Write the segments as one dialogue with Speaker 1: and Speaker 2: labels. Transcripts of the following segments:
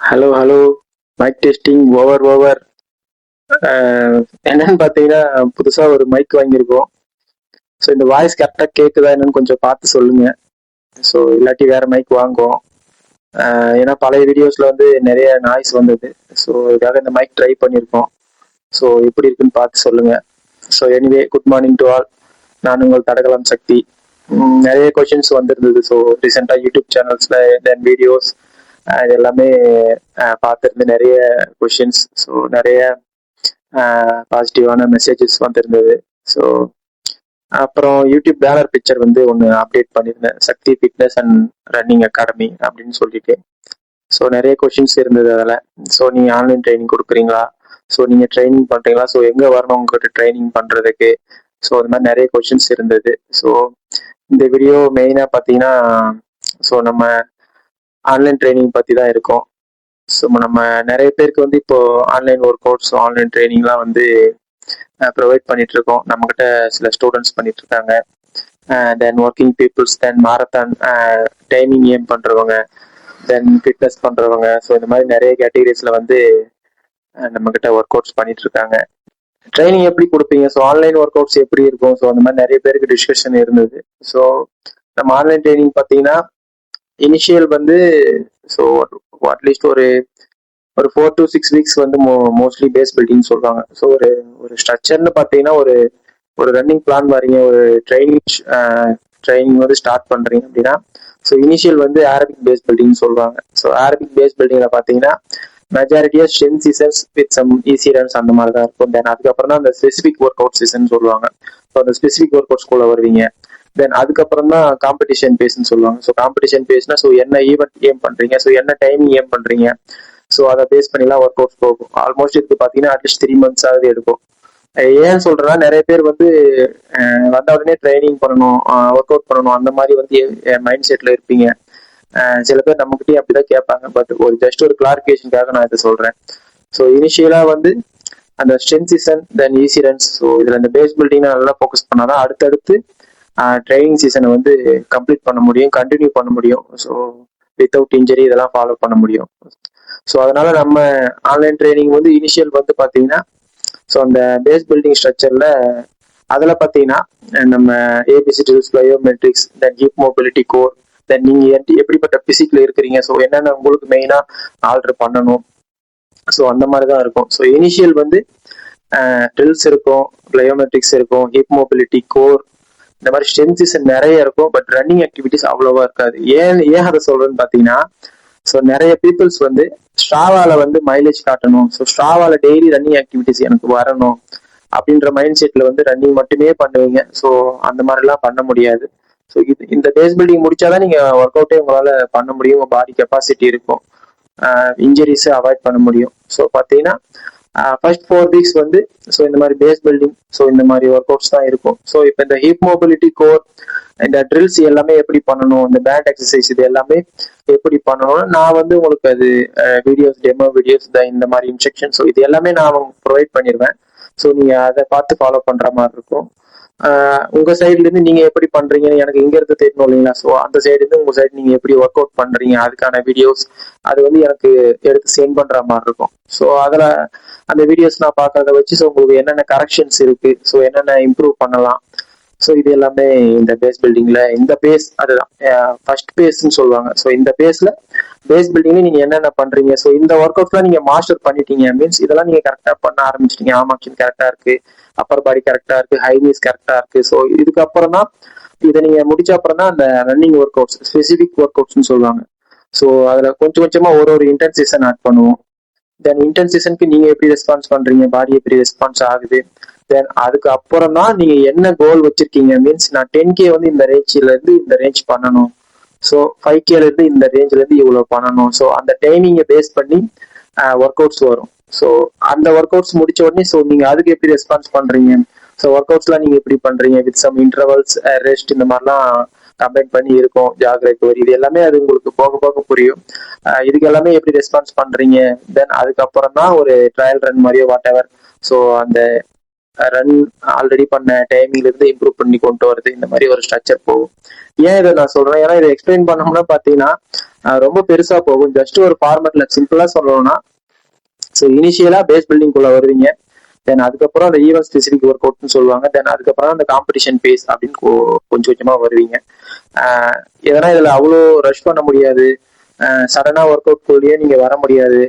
Speaker 1: Hello hello. Mic testing over over. என்னன்னு பார்த்தீங்கன்னா புதுசாக ஒரு மைக் வாங்கியிருக்கோம். ஸோ இந்த வாய்ஸ் கரெக்டாக கேட்குதா என்னன்னு கொஞ்சம் பார்த்து சொல்லுங்க. ஸோ இல்லாட்டி வேற மைக் வாங்குவோம். ஏன்னா பழைய வீடியோஸ்ல வந்து நிறைய நாய்ஸ் வந்தது. ஸோ இதுக்காக இந்த மைக் ட்ரை பண்ணியிருக்கோம். ஸோ எப்படி இருக்குன்னு பார்த்து சொல்லுங்க. So anyway good morning to all. நான் உங்கள் தடகளம் சக்தி. நிறைய கொஷின்ஸ் வந்திருந்தது. ஸோ ரீசெண்டாக யூடியூப் சேனல்ஸ்ல தென் வீடியோஸ் இது எல்லாமே பார்த்துருந்து நிறைய கொஷின்ஸ். ஸோ நிறைய பாசிட்டிவான மெசேஜஸ் வந்திருந்தது. ஸோ அப்புறம் யூடியூப் பேனர் பிக்சர் வந்து ஒன்று அப்டேட் பண்ணியிருந்தேன், சக்தி ஃபிட்னஸ் அண்ட் ரன்னிங் அகாடமி அப்படின்னு சொல்லிட்டு. ஸோ நிறைய கொஷின்ஸ் இருந்தது அதில். ஸோ நீங்கள் ஆன்லைன் ட்ரைனிங் கொடுக்குறீங்களா, ஸோ நீங்கள் ட்ரைனிங் பண்ணுறீங்களா, ஸோ எங்கே வரணும் உங்ககிட்ட ட்ரைனிங் பண்ணுறதுக்கு, ஸோ அது மாதிரி நிறைய கொஷின்ஸ் இருந்தது. ஸோ இந்த வீடியோ மெயினாக பார்த்தீங்கன்னா ஸோ நம்ம ஆன்லைன் ட்ரைனிங் பற்றி தான் இருக்கும். ஸோ நம்ம நிறைய பேருக்கு வந்து இப்போ ஆன்லைன் ஒர்க் அவுட்ஸ் ஆன்லைன் ட்ரைனிங்லாம் வந்து ப்ரொவைட் பண்ணிட்டு இருக்கோம். நம்மகிட்ட சில ஸ்டூடெண்ட்ஸ் பண்ணிட்டு இருக்காங்க. தென் ஒர்க்கிங் பீப்புள்ஸ், தென் மாரத்தான் டைமிங் ஏம் பண்ணுறவங்க, தென் ஃபிட்னஸ் பண்ணுறவங்க. ஸோ இந்த மாதிரி நிறைய கேட்டகரிஸில் வந்து நம்மக்கிட்ட ஒர்க் அவுட்ஸ் பண்ணிட்டு இருக்காங்க. ட்ரைனிங் எப்படி கொடுப்பீங்க, ஸோ ஆன்லைன் ஒர்க் அவுட்ஸ் எப்படி இருக்கும், ஸோ அந்த மாதிரி நிறைய பேருக்கு டிஸ்கஷன் இருந்தது. ஸோ நம்ம ஆன்லைன் ட்ரைனிங் பார்த்தீங்கன்னா இனிஷியல் வந்து ஸோ அட்லீஸ்ட் ஒரு 4 to 6 வீக்ஸ் வந்து மோஸ்ட்லி பேஸ் பில்டிங் சொல்லுவாங்க. ஸோ ஒரு ஸ்ட்ரக்சர்னு பார்த்தீங்கன்னா ஒரு ரன்னிங் பிளான் வரீங்க, ஒரு ட்ரைனிங் வந்து ஸ்டார்ட் பண்ணுறீங்க அப்படின்னா ஸோ இனிஷியல் வந்து அரபிக் பேஸ் பில்டிங் சொல்லுவாங்க. ஸோ அரபிக் பேஸ் பில்டிங்கில் பார்த்தீங்கன்னா மெஜாரிட்டியாக strength sessions with some easy runs அந்த மாதிரி தான் இருக்கும். தென் அதுக்கப்புறம் தான் அந்த ஸ்பெசிஃபிக் ஒர்க் அவுட் சீசன் சொல்லுவாங்க. ஸோ அந்த ஸ்பெசிஃபிக் ஒர்க் அவுட்ஸ்குள்ளே வருவீங்க. தென் அதுக்கப்புறம் தான் காம்படிஷன் பேஸ்ன்னு சொல்லுவாங்க. ஸோ காம்படிஷன் பேஸ்னா ஸோ என்ன ஈவெண்ட் ஏம் பண்ணுறீங்க, ஸோ என்ன டைமிங் ஏம் பண்ணுறீங்க, ஸோ அதை பேஸ் பண்ணிலாம் ஒர்க் அவுட்ஸ் போகும். ஆல்மோஸ்ட் இதுக்கு பார்த்தீங்கன்னா அட்லீஸ்ட் 3 months ஆகுது எடுக்கும். ஏன் சொல்றேன்னா நிறைய பேர் வந்து வந்த உடனே ட்ரைனிங் பண்ணணும், ஒர்க் அவுட் பண்ணணும், அந்த மாதிரி வந்து மைண்ட் செட்ல இருப்பீங்க. சில பேர் நம்மகிட்டயே அப்படிதான் கேட்பாங்க. பட் ஜஸ்ட் ஒரு கிளாரிஃபிகேஷனுக்காக நான் இதை சொல்றேன். ஸோ இனிஷியலா வந்து அந்த ஸ்ட்ரென்த் சீசன், தென் ஈஸி ரன்ஸ், ஸோ இதுல இந்த பேஸ் பில்டிங் நல்லா ஃபோக்கஸ் பண்ணாதான் அடுத்தடுத்து ட்ரைனிங் சீசனை வந்து கம்ப்ளீட் பண்ண முடியும், கண்டினியூ பண்ண முடியும். ஸோ வித்தவுட் இன்ஜரி இதெல்லாம் ஃபாலோ பண்ண முடியும். ஸோ அதனால நம்ம ஆன்லைன் ட்ரைனிங் வந்து இனிஷியல் வந்து பார்த்தீங்கன்னா ஸோ அந்த பேஸ் பில்டிங் ஸ்ட்ரக்சர்ல அதில் பார்த்தீங்கன்னா நம்ம ஏபிசி ட்ரில்ஸ், பயோமெட்ரிக்ஸ், தென் ஹிப் மொபிலிட்டி கோர், தென் நீங்கள் எப்படிப்பட்ட பிசிக்கில் இருக்கிறீங்க, ஸோ என்னென்ன உங்களுக்கு மெயினாக ஆல்டர் பண்ணணும், ஸோ அந்த மாதிரி தான் இருக்கும். ஸோ இனிஷியல் வந்து ட்ரில்ஸ் இருக்கும், பயோமெட்ரிக்ஸ் இருக்கும், ஹிப் மொபிலிட்டி கோர், இந்த மாதிரி ஸ்ட்ரென்த்ஸ் நிறைய இருக்கும். பட் ரன்னிங் ஆக்டிவிட்டிஸ் அவ்வளோவா இருக்காது. ஏன் அதை சொல்றேன்னு பார்த்தீங்கன்னா ஸோ நிறைய பீப்புள்ஸ் வந்து ஸ்ட்ராவால வந்து மைலேஜ் காட்டணும், ஸோ ஸ்ட்ராவால டெய்லி ரன்னிங் ஆக்டிவிட்டிஸ் எனக்கு வரணும் அப்படின்ற மைண்ட் செட்ல வந்து ரன்னிங் மட்டுமே பண்ணுவீங்க. ஸோ அந்த மாதிரிலாம் பண்ண முடியாது. ஸோ இந்த பேஸ் பில்டிங் முடிச்சாதான் நீங்க ஒர்க் அவுட்டே உங்களால பண்ண முடியும், உங்க பாடி கெப்பாசிட்டி இருக்கும், இன்ஜுரிஸை அவாய்ட் பண்ண முடியும். ஸோ பார்த்தீங்கன்னா ஃபர்ஸ்ட் 4 வீக்ஸ் வந்து ஸோ இந்த மாதிரி பேஸ் பில்டிங், ஸோ இந்த மாதிரி ஒர்க் அவுட்ஸ் தான் இருக்கும். ஸோ இப்போ இந்த ஹிப் மொபிலிட்டி கோர், இந்த ட்ரில்ஸ் எல்லாமே எப்படி பண்ணணும், இந்த பேண்ட் எக்ஸசைஸ் இது எல்லாமே எப்படி பண்ணணும்னு நான் வந்து உங்களுக்கு அது வீடியோஸ், டெமோ வீடியோஸ், இந்த மாதிரி இன்ஸ்ட்ரக்ஷன், ஸோ இது எல்லாமே நான் ப்ரொவைட் பண்ணிடுவேன். ஸோ நீங்க அதை பார்த்து ஃபாலோ பண்ற மாதிரி இருக்கும். உங்க சைட்ல இருந்து நீங்க எப்படி பண்றீங்கன்னு எனக்கு இங்க இருந்து தெரியணும் இல்லைங்களா. ஸோ அந்த சைடு இருந்து உங்க சைடு நீங்க எப்படி ஒர்க் அவுட் பண்றீங்க அதுக்கான வீடியோஸ் அது வந்து எனக்கு எடுத்து சென்ட் பண்ற மாதிரி இருக்கும். ஸோ அதுல அந்த வீடியோஸ் நான் பார்க்கறத வச்சு ஸோ உங்களுக்கு என்னென்ன கரெக்ஷன்ஸ் இருக்கு, ஸோ என்னென்ன இம்ப்ரூவ் பண்ணலாம், ஸோ இது எல்லாமே இந்த பேஸ் பில்டிங்ல இந்த பேஸ் அதுதான் ஃபர்ஸ்ட் பேஸ்ன்னு சொல்லுவாங்க. ஸோ இந்த பேஸ் பில்டிங்ல நீங்க என்னென்ன பண்றீங்க, ஸோ இந்த ஒர்க் அவுட்லாம் நீங்க மாஸ்டர் பண்ணிட்டீங்க மீன்ஸ் இதெல்லாம் நீங்க கரெக்டா பண்ண ஆரம்பிச்சிட்டீங்க, ஆமாக்ஷன் கரெக்டா இருக்கு, அப்பர் பாடி கரெக்டா இருக்கு, ஹை நீஸ் கரெக்டா இருக்கு. ஸோ இதுக்கப்புறம் தான் இதை நீங்க முடிச்ச அப்புறம் தான் அந்த ரன்னிங் ஒர்க் அவுட்ஸ், ஸ்பெசிபிக் ஒர்க் அவுட்ஸ்னு சொல்லுவாங்க. ஸோ அதுல கொஞ்சம் கொஞ்சமா ஒரு இன்டென்சிஷன் ஆட் பண்ணுவோம். தென் இன்டென்சிஷனுக்கு நீங்க எப்படி ரெஸ்பான்ஸ் பண்றீங்க, பாடி எப்படி ரெஸ்பான்ஸ் ஆகுது, தென் அதுக்கு அப்புறம் தான் நீங்க என்ன கோல் வச்சிருக்கீங்க மீன்ஸ் நான் 10K வந்து இந்த ரேஞ்சில இருந்து இந்த ரேஞ்ச் பண்ணணும், ஸோ 5K இருந்து இந்த ரேஞ்சில இருந்து இவ்வளவு பண்ணணும். ஸோ அந்த டைமிங்கை பேஸ் பண்ணி ஒர்க் அவுட்ஸ் வரும். ஸோ அந்த ஒர்க் அவுட்ஸ் முடிச்ச உடனே ஸோ நீங்க அதுக்கு எப்படி ரெஸ்பான்ஸ் பண்றீங்க, ஸோ ஒர்க் அவுட்ஸ்லாம் நீங்க எப்படி பண்றீங்க வித் சம் இன்டர்வல்ஸ், ரெஸ்ட், இந்த மாதிரிலாம் கம்பைன் பண்ணி இருக்கும், ஜாக் ரெக்கவரி, இது எல்லாமே அது உங்களுக்கு போக போக புரியும். இதுக்கு எல்லாமே எப்படி ரெஸ்பான்ஸ் பண்றீங்க. தென் அதுக்கப்புறம் தான் ஒரு ட்ரையல் ரன் மாதிரியோ வாட் எவர், ஸோ அந்த ரன் ஆல்ரெடி பண்ண டைமிங்ல இருந்து இம்ப்ரூவ் பண்ணி கொண்டு வருது, இந்த மாதிரி ஒரு ஸ்ட்ரக்சர் போகும். ஏன் இதை நான் சொல்றேன், ஏன்னா இதை எக்ஸ்பிளைன் பண்ணோம்னா பாத்தீங்கன்னா ரொம்ப பெருசா போகும். ஜஸ்ட் ஒரு ஃபார்மேட்ல சிம்பிளா சொல்லணும்னா, ஸோ இனிஷியலா பேஸ் பில்டிங் குள்ள வருவீங்க, தென் அதுக்கப்புறம் அந்த ஈவென்ட் ஸ்பெசிபிக் ஒர்க் அவுட்னு சொல்லுவாங்க, தென் அதுக்கப்புறம் அந்த காம்படிஷன் பேஸ் அப்படின்னு கொஞ்சம் கொஞ்சமா வருவீங்க. எதனா இதுல அவ்வளோ ரஷ் பண்ண முடியாது, சடனா ஒர்க் அவுட் குள்ளேயே நீங்க வர முடியாது.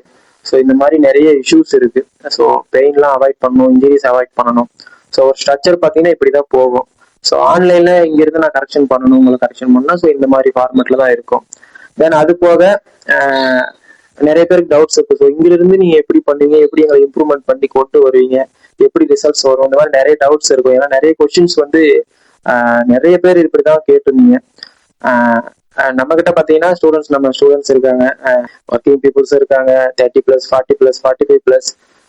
Speaker 1: ஸோ இந்த மாதிரி நிறைய இஷ்யூஸ் இருக்கு. ஸோ பெயின்லாம் அவாய்ட் பண்ணணும், இன்ஜுரிஸ் அவாய்ட் பண்ணணும். ஸோ ஒரு ஸ்ட்ரக்சர் பார்த்தீங்கன்னா இப்படிதான் போகும். ஸோ ஆன்லைன்ல இங்கிருந்து நான் கரெக்ஷன் பண்ணணும், உங்களை கரெக்ஷன் பண்ணா ஸோ இந்த மாதிரி ஃபார்மேட்ல தான் இருக்கும். தென் அது போக நிறைய பேருக்கு டவுட்ஸ் இருக்கு. ஸோ இங்கிருந்து நீங்க எப்படி பண்ணுவீங்க, எப்படி எங்களை இம்ப்ரூவ்மெண்ட் பண்ணி கொண்டு வருவீங்க, எப்படி ரிசல்ட்ஸ் வரும், இந்த மாதிரி நிறைய டவுட்ஸ் இருக்கும். ஏன்னா நிறைய கொஸ்டின்ஸ் வந்து நிறைய பேர் இப்படிதான் கேட்டிருந்தீங்க. நம்ம கிட்ட பாத்தீங்கன்னா நம்ம ஸ்டூடெண்ட்ஸ் இருக்காங்க, ஒர்க்கிங் பீப்புள்ஸ் இருக்காங்க, 30+, 40+, 45+,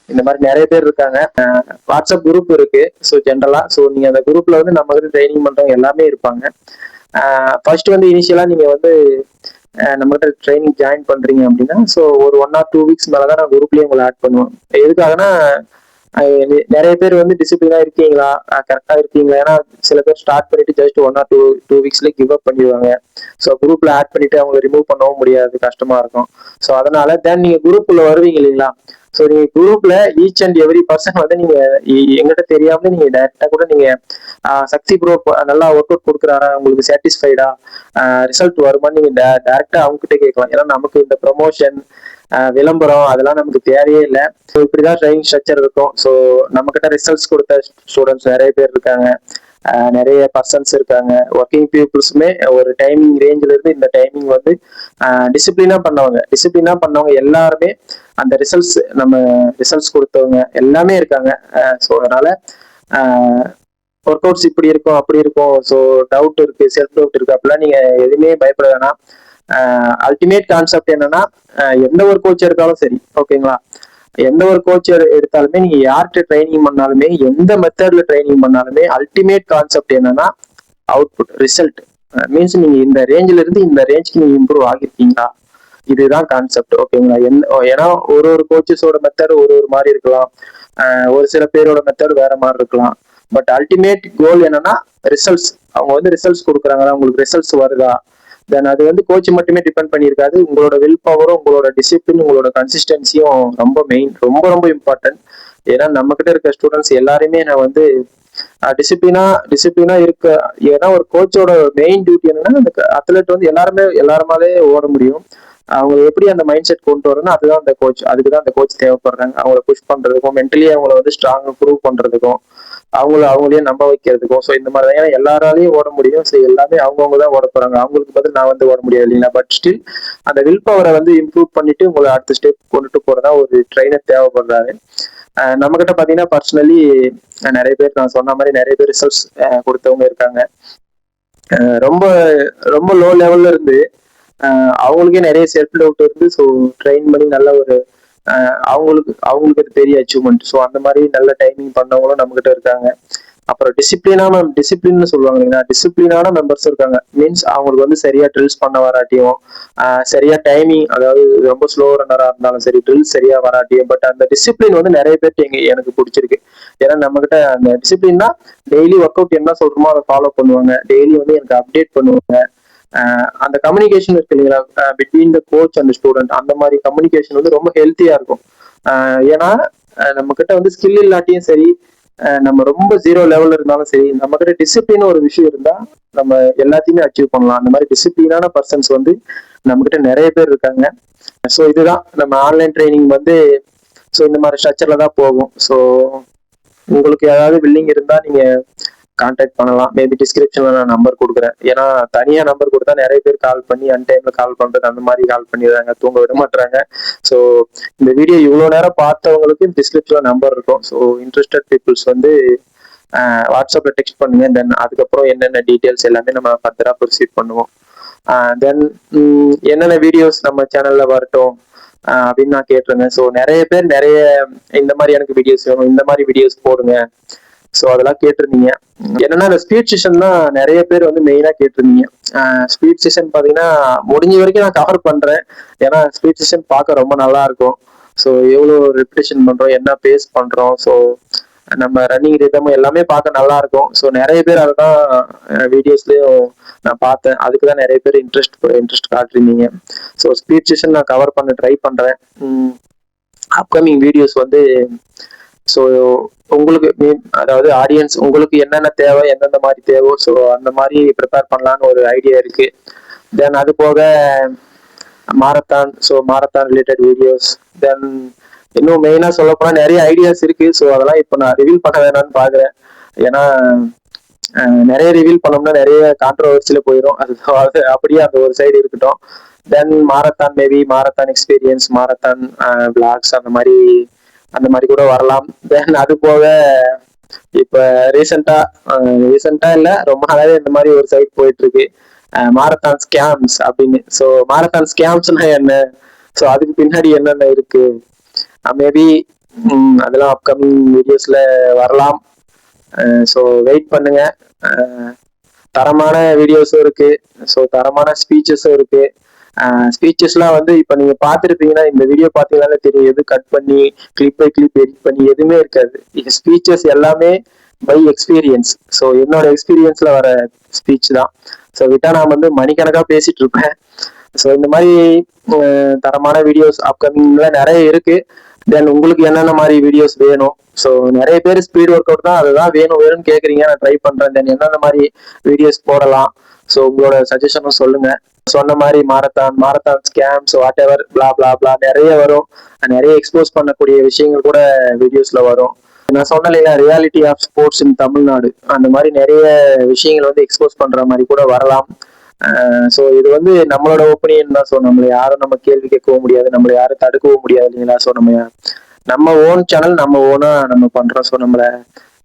Speaker 1: இந்த மாதிரி நிறைய பேர் இருக்காங்க. வாட்ஸ்அப் குரூப் இருக்கு. ஸோ ஜென்ரலா ஸோ நீங்க அந்த குரூப்ல வந்து நம்ம கிட்ட ட்ரைனிங் பண்றவங்க எல்லாமே இருப்பாங்க. ஃபர்ஸ்ட் வந்து இனிஷியலா நீங்க வந்து நம்ம கிட்ட ட்ரைனிங் ஜாயின் பண்றீங்க அப்படின்னா ஸோ ஒரு 1 or 2 வீக்ஸ் மேலதான் நான் குரூப்லயே உங்களை ஆட் பண்ணுவேன். எதுக்காகனா நிறைய பேர் வந்து டிசிப்ளினா இருக்கீங்களா, கரெக்டா இருக்கீங்களா, ஏன்னா சில பேர் ஸ்டார்ட் பண்ணிட்டு ஜஸ்ட் 1 or 2 வீக்ஸ்ல கிவ் அப் பண்ணிடுவாங்க. ஸோ குரூப்ல ஆட் பண்ணிட்டு அவங்க ரிமூவ் பண்ணவும் முடியாது, கஷ்டமா இருக்கும். ஸோ அதனால தென் நீங்க குரூப்ல வருவீங்க இல்லைங்களா, ஸோ நீங்க குரூப்ல ஈச் அண்ட் எவ்ரி பர்சன் வந்து நீங்க எங்கிட்ட தெரியாம நீங்க டைரக்டா கூட நீங்க சக்தி ப்ரோ நல்லா ஒர்க் அவுட் கொடுக்குறாரா, உங்களுக்கு சாட்டிஸ்ஃபைடா, ரிசல்ட் வருமானு நீங்க டைரக்டா அவங்க கிட்ட கேட்கலாம். ஏன்னா நமக்கு இந்த ப்ரொமோஷன் விளம்பரம் அதெல்லாம் நமக்கு தேவையே இல்லை. ஸோ இப்படிதான் ட்ரைனிங் ஸ்ட்ரக்சர் இருக்கும். ஸோ நம்ம கிட்ட ரிசல்ட்ஸ் கொடுத்த ஸ்டூடெண்ட்ஸ் நிறைய பேர் இருக்காங்க, நிறைய பர்சன்ஸ் இருக்காங்க. ஒர்க்கிங் பீப்புள்ஸுமே ஒரு டைமிங் ரேஞ்சில இருந்து இந்த டைமிங் வந்து டிசிப்ளினா பண்ணவங்க எல்லாருமே அந்த ரிசல்ட்ஸ் கொடுத்தவங்க எல்லாமே இருக்காங்க. ஸோ அதனால ஒர்க் அவுட்ஸ் இப்படி இருக்கும் அப்படி இருக்கும், ஸோ டவுட் இருக்கு, செல்ஃப் டவுட் இருக்கு, அப்படிலாம் நீங்க எதுவுமே பயப்பட வேணாம். அல்டிமேட் கான்செப்ட் என்னன்னா, எந்த ஒரு கோச் எடுத்தாலும் சரி, ஓகேங்களா, எந்த ஒரு கோச் எடுத்தாலுமே நீங்க யார்கிட்ட ட்ரைனிங் பண்ணாலுமே எந்த மெத்தட்ல ட்ரைனிங் பண்ணாலுமே அல்டிமேட் கான்செப்ட் என்னன்னா அவுட்புட் ரிசல்ட். மீன்ஸ் நீங்க இந்த ரேஞ்சில இருந்து இந்த ரேஞ்சுக்கு நீங்க இம்ப்ரூவ் ஆகிருக்கீங்களா, இதுதான் கான்செப்ட், ஓகேங்களா. ஏன்னா ஒரு கோச்சஸோட மெத்தட் ஒரு மாதிரி இருக்கலாம், ஒரு சில பேரோட மெத்தட் வேற மாதிரி இருக்கலாம். பட் அல்டிமேட் கோல் என்னன்னா ரிசல்ட்ஸ். அவங்க வந்து ரிசல்ட்ஸ் கொடுக்குறாங்களா, உங்களுக்கு ரிசல்ட்ஸ் வருதா, தென் அது வந்து கோச் மட்டுமே டிபெண்ட் பண்ணியிருக்காது. உங்களோட வில் பவரும் உங்களோட டிசிப்ளின் உங்களோட கன்சிஸ்டன்சியும் ரொம்ப மெயின், ரொம்ப ரொம்ப இம்பார்ட்டன்ட். ஏன்னா நம்ம கிட்ட இருக்க ஸ்டூடெண்ட்ஸ் எல்லாருமே நான் வந்து டிசிப்ளினா இருக்க. ஏன்னா ஒரு கோச்சோட மெயின் டியூட்டி என்னன்னா அந்த அத்லெட் வந்து எல்லாருமாலே ஓட முடியும். அவங்க எப்படி அந்த மைண்ட் செட் கொண்டு வரணும், அதுதான் அந்த கோச், அதுக்குதான் அந்த கோச் தேவைப்படுறாங்க. அவங்கள புஷ் பண்றதுக்கும் மென்டலி அவங்கள வந்து ஸ்ட்ராங்கா ப்ரூவ் பண்றதுக்கும் அவங்களே நம்ப வைக்கிறதுக்கும். ஸோ இந்த மாதிரி தான், ஏன்னா எல்லாராலையும் ஓட முடியும். ஸோ எல்லாமே அவங்கவுங்க தான் ஓட போறாங்க, அவங்களுக்கு பதில் நான் வந்து ஓட முடியாது இல்லைங்களா. பட் ஸ்டில் அந்த வில் பவரை வந்து இம்ப்ரூவ் பண்ணிட்டு உங்களை அடுத்த ஸ்டெப் கொண்டுட்டு போறதா ஒரு ட்ரைனர் தேவைப்படுறாரு. நம்ம கிட்ட பாத்தீங்கன்னா பர்சனலி நிறைய பேர் நான் சொன்ன மாதிரி நிறைய பேர் ரிசல்ட்ஸ் கொடுத்தவங்க இருக்காங்க. ரொம்ப ரொம்ப லோ லெவல்ல இருந்து அவங்களுக்கே நிறைய செல்ஃப் டவுட் இருந்து ஸோ ட்ரெயின் பண்ணி நல்ல ஒரு அவங்களுக்கு அது பெரிய அச்சீவ்மெண்ட். ஸோ அந்த மாதிரி நல்ல டைமிங் பண்ணவங்களும் நம்ம கிட்ட இருக்காங்க. அப்புறம் டிசிப்ளின்னு சொல்லுவாங்க இல்லைங்களா, டிசிப்ளினான மெம்பர்ஸ் இருக்காங்க. மீன்ஸ் அவங்களுக்கு வந்து சரியா ட்ரில்ஸ் பண்ண வராட்டியும், சரியா டைமிங், அதாவது ரொம்ப ஸ்லோ ரன்னரா இருந்தாலும் சரி, ட்ரில்ஸ் சரியா வராட்டியும், பட் அந்த டிசிப்ளின் வந்து நிறைய பேருக்கு எனக்கு பிடிச்சிருக்கு. ஏன்னா நம்ம கிட்ட அந்த டிசிப்ளின்னா டெய்லி ஒர்க் அவுட் என்ன சொல்றோமோ அதை ஃபாலோ பண்ணுவாங்க, டெய்லி வந்து எனக்கு அப்டேட் பண்ணுவாங்க. அந்த கம்யூனிகேஷன் இருக்கு இல்லைங்களா between the coach and student, அந்த மாதிரி கம்யூனிகேஷன் வந்து ரொம்ப ஹெல்த்தியா இருக்கும். ஏன்னா நம்ம கிட்ட வந்து ஸ்கில் இல்லாட்டியும் சரி, நம்ம ரொம்ப 0 லெவல்ல இருந்தாலும் சரி, நம்ம கிட்ட டிசிப்ளின் ஒரு விஷயம் இருந்தா நம்ம எல்லாத்தையுமே அச்சீவ் பண்ணலாம். அந்த மாதிரி டிசிப்ளினான பர்சன்ஸ் வந்து நம்ம கிட்ட நிறைய பேர் இருக்காங்க. ஸோ இதுதான் நம்ம ஆன்லைன் ட்ரைனிங் வந்து ஸோ இந்த மாதிரி ஸ்ட்ரக்சர்ல தான் போகும். ஸோ உங்களுக்கு ஏதாவது வில்லிங் இருந்தா நீங்க கான்டாக்ட் பண்ணலாம். மேபி டிஸ்கிரிப்ஷன்ல நான் நம்பர் கொடுக்குறேன். ஏன்னா தனியா நம்பர் கொடுத்தா நிறைய பேர் கால் பண்ணி அன்டைம்ல கால் பண்றது அந்த மாதிரி கால் பண்ணிடுறாங்க, தூங்க விட மாட்டாங்க. ஸோ இந்த வீடியோ இவ்வளவு நேரம் பார்த்தவங்களுக்கு டிஸ்கிரிப்ஷன்ல நம்பர் இருக்கும். ஸோ இன்ட்ரெஸ்டட் பீப்புள்ஸ் வந்து வாட்ஸ்அப்ல டெக்ஸ்ட் பண்ணுங்க. தென் அதுக்கப்புறம் என்னென்ன டீட்டெயில்ஸ் எல்லாமே நம்ம ஃபர்தரா ப்ரொசீட் பண்ணுவோம். தென் என்னென்ன வீடியோஸ் நம்ம சேனல்ல வரட்டும் அப்படின்னு நான் கேட்டிருந்தேன். ஸோ நிறைய பேர் இந்த மாதிரி எனக்கு வீடியோஸ் வேணும், இந்த மாதிரி வீடியோஸ் போடுங்க, ஸோ அதெல்லாம் கேட்டிருந்தீங்க. என்னன்னா இந்த ஸ்பீட் செஷன் தான் நிறைய பேர் வந்து மெயினா கேட்டிருந்தீங்க. ஸ்பீட் செஷன் பாத்தீங்கன்னா முடிஞ்ச வரைக்கும் நான் கவர் பண்றேன். ஏன்னா ஸ்பீட் செஷன் பார்க்க ரொம்ப நல்லா இருக்கும். ஸோ எவ்வளோ ரெப்டிஷன் பண்றோம், என்ன பேஸ் பண்றோம், ஸோ நம்ம ரன்னிங் ரிதமும் எல்லாமே பார்க்க நல்லா இருக்கும். ஸோ நிறைய பேர் அதுதான் வீடியோஸ்லயும் நான் பார்த்தேன். அதுக்கு தான் நிறைய பேர் இன்ட்ரெஸ்ட் காட்டுறீங்க. ஸோ ஸ்பீட் செஷன் நான் கவர் பண்ண ட்ரை பண்றேன். அப்கமிங் வீடியோஸ் வந்து ஸோ உங்களுக்கு அதாவது ஆடியன்ஸ் உங்களுக்கு என்னென்ன தேவை, எந்தெந்த மாதிரி தேவை, ஸோ அந்த மாதிரி ப்ரிப்பேர் பண்ணலான்னு ஒரு ஐடியா இருக்கு. தென் அது போக மாரத்தான் ரிலேட்டட் வீடியோஸ், தென் இன்னும் மெயினா சொல்ல போனா நிறைய ஐடியாஸ் இருக்கு. ஸோ அதெல்லாம் இப்போ நான் ரிவீல் பண்ண வேணாம்னு பாக்குறேன். ஏன்னா நிறைய ரிவீல் பண்ணோம்னா நிறைய கான்ட்ரவர்சியில போயிடும். அது அப்படியே அந்த ஒரு சைடு இருக்கட்டும். தென் மாரத்தான் எக்ஸ்பீரியன்ஸ், மாரத்தான் பிளாக்ஸ் அந்த மாதிரி கூட வரலாம். தென் அது போக இப்ப ரீசெண்டா இல்ல ரொம்ப நாளாவே இந்த மாதிரி ஒரு சைட் போயிட்டு இருக்கு, மாரத்தான் ஸ்கேம்ஸ் அப்படின்னு. ஸோ மாரத்தான் ஸ்கேம்ஸ்னா என்ன, ஸோ அதுக்கு பின்னாடி என்னென்ன இருக்கு, மேபி அதெல்லாம் அப்கமிங் வீடியோஸ்ல வரலாம். ஸோ வெயிட் பண்ணுங்க. தரமான வீடியோஸும் இருக்கு, ஸோ தரமான ஸ்பீச்சஸும் இருக்கு. ஸ்பீச்சஸ்லாம் வந்து இப்போ நீங்க பார்த்துருப்பீங்கன்னா, இந்த வீடியோ பார்த்தீங்கன்னாலே தெரியும், எது கட் பண்ணி கிளிப் பை கிளிப் எடிட் பண்ணி எதுவுமே இருக்காது. ஸ்பீச்சஸ் எல்லாமே பை எக்ஸ்பீரியன்ஸ். ஸோ என்னோட எக்ஸ்பீரியன்ஸ்ல வர ஸ்பீச் தான். ஸோ விட்டா நான் வந்து மணிக்கணக்காக பேசிட்டு இருப்பேன். ஸோ இந்த மாதிரி தரமான வீடியோஸ் அப்கமிங்ல நிறைய இருக்கு. தென் உங்களுக்கு என்னென்ன மாதிரி வீடியோஸ் வேணும், ஸோ நிறைய பேர் ஸ்பீட் ஒர்க் அவுட் தான் அதுதான் வேணும்னு கேட்குறீங்க. நான் ட்ரை பண்றேன். தென் என்னென்ன மாதிரி வீடியோஸ் போடலாம், ஸோ உங்களோட சஜஷனும் சொல்லுங்க. சொன்ன மாதிரி மாரத்தான் ஸ்கேம்ஸ் வாட் எவர் பிளா பிளா பிளா நிறைய வரும். நிறைய எக்ஸ்போஸ் பண்ணக்கூடிய விஷயங்கள் கூட வீடியோஸ்ல வரும். நான் சொன்னேன் இல்லையா, ரியாலிட்டி ஆஃப் ஸ்போர்ட்ஸ் இன் தமிழ்நாடு, அந்த மாதிரி நிறைய விஷயங்கள் வந்து எக்ஸ்போஸ் பண்ற மாதிரி கூட வரலாம். ஸோ இது வந்து நம்மளோட ஒப்பீனியன் தான். ஸோ நம்மளை யாரும் நம்ம கேள்வி கேட்கவும் முடியாது, நம்மளை யாரும் தடுக்கவும் முடியாது இல்லைங்களா. ஸோ நம்ம ஓன் சேனல் நம்ம ஓனா நம்ம பண்றோம். ஸோ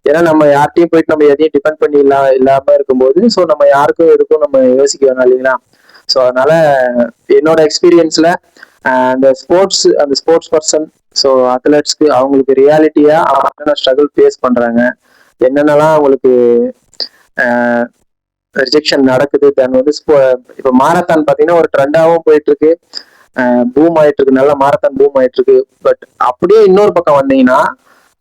Speaker 1: ஏன்னா நம்ம யார்ட்டையும் போயிட்டு நம்ம எதையும் டிபெண்ட் பண்ணி இல்லாம இருக்கும்போது, ஸோ நம்ம யாருக்கும் எதுக்கும் நம்ம யோசிக்க வேணாம் இல்லைங்களா. ஸோ அதனால என்னோட எக்ஸ்பீரியன்ஸ்ல அந்த ஸ்போர்ட்ஸ் பர்சன், ஸோ அத்லெட்ஸ்க்கு அவங்களுக்கு ரியாலிட்டியா என்னென்ன ஸ்ட்ரகிள் ஃபேஸ் பண்றாங்க, என்னென்னலாம் அவங்களுக்கு ரிஜெக்ஷன் நடக்குது. தென் வந்து இப்போ மாரத்தான் பார்த்தீங்கன்னா ஒரு ட்ரெண்டாகவும் போயிட்டு இருக்கு, பூம் ஆயிட்டு இருக்கு, நல்ல மாரத்தான் பூம் ஆயிட்டு இருக்கு. பட் அப்படியே இன்னொரு பக்கம் வந்தீங்கன்னா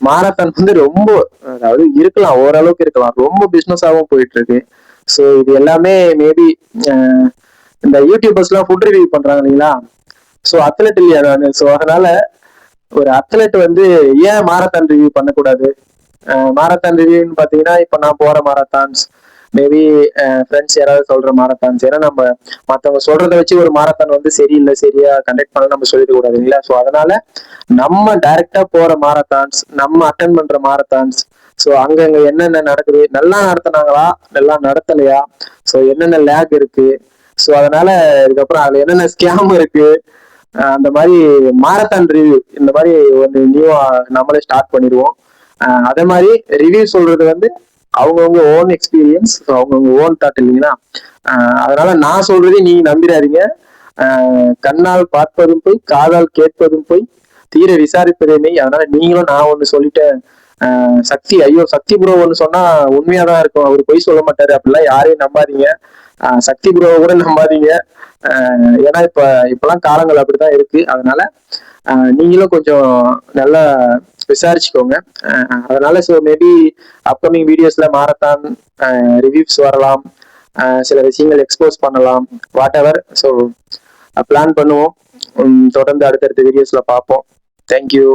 Speaker 1: மாரத்தான் வந்து ரொம்ப, அதாவது இருக்கலாம் ஓரளவுக்கு இருக்கலாம், ரொம்ப பிஸ்னஸாகவும் போயிட்டு இருக்கு. ஸோ இது எல்லாமே மேபி இந்த யூடியூபர்ஸ்லாம் ஃபுட் ரிவ்யூ பண்றாங்க இல்லைங்களா. ஸோ அத்லெட் இல்லையா நான். ஸோ அதனால ஒரு அத்லெட் வந்து ஏன் மாரத்தான் ரிவ்யூ பண்ணக்கூடாது. மாரத்தான் ரிவ்யூன்னு பார்த்தீங்கன்னா இப்போ நான் போற மாரத்தான்ஸ், மேபி ஃப்ரெண்ட்ஸ் யாராவது சொல்ற மாரத்தான்ஸ், ஏன்னா நம்ம மற்றவங்க சொல்றத வச்சு ஒரு மாரத்தான் வந்து சரியில்லை சரியா கண்டக்ட் பண்ண நம்ம சொல்லிட கூடாது இல்லைங்களா. ஸோ அதனால நம்ம டைரக்டா போற மாரத்தான்ஸ், நம்ம அட்டன் பண்ற மாரத்தான்ஸ், ஸோ அங்கங்க என்னென்ன நடக்குது, நல்லா நடத்தினாங்களா நல்லா நடத்தலையா, ஸோ என்னென்ன லேக் இருக்கு, ஸோ அதனால இதுக்கப்புறம் அதுல என்னென்ன ஸ்கேம் இருக்கு, அந்த மாதிரி மாரத்தான் ரிவ்யூ இந்த மாதிரி ஒரு நியூவா நம்மளே ஸ்டார்ட் பண்ணிடுவோம். அதே மாதிரி ரிவ்யூ சொல்றது வந்து அவங்கவுங்க ஓன் எக்ஸ்பீரியன்ஸ், அவங்கவுங்க ஓன் தாட் இல்லைங்களா. அதனால நான் சொல்றதே நீங்க நம்பிடாதீங்க. கண்ணால் பார்ப்பதும் போய், காதால் கேட்பதும் போய், தீர விசாரிப்பதே மெய். அதனால நீங்களும் நான் ஒண்ணு சொல்லிட்டேன், சக்தி ப்ரோ ஒண்ணு சொன்னா உண்மையாதான் இருக்கும், அவர் பொய் சொல்ல மாட்டாரு அப்படிலாம் யாரையும் நம்பாதீங்க. சக்தி ப்ரோவை கூட நம்பாதீங்க. ஏன்னா இப்பெல்லாம் காலங்கள் அப்படித்தான் இருக்கு. அதனால நீங்களும் கொஞ்சம் நல்லா விசாரிச்சுக்கோங்க. அதனால ஸோ மேபி அப்கமிங் வீடியோஸ்ல மாரத்தான் ரிவ்யூஸ் வரலாம், சில விஷயங்கள் எக்ஸ்போஸ் பண்ணலாம், வாட் எவர். ஸோ பிளான் பண்ணுவோம். தொடர்ந்து அடுத்தடுத்த வீடியோஸ்ல பார்ப்போம். தேங்க்யூ.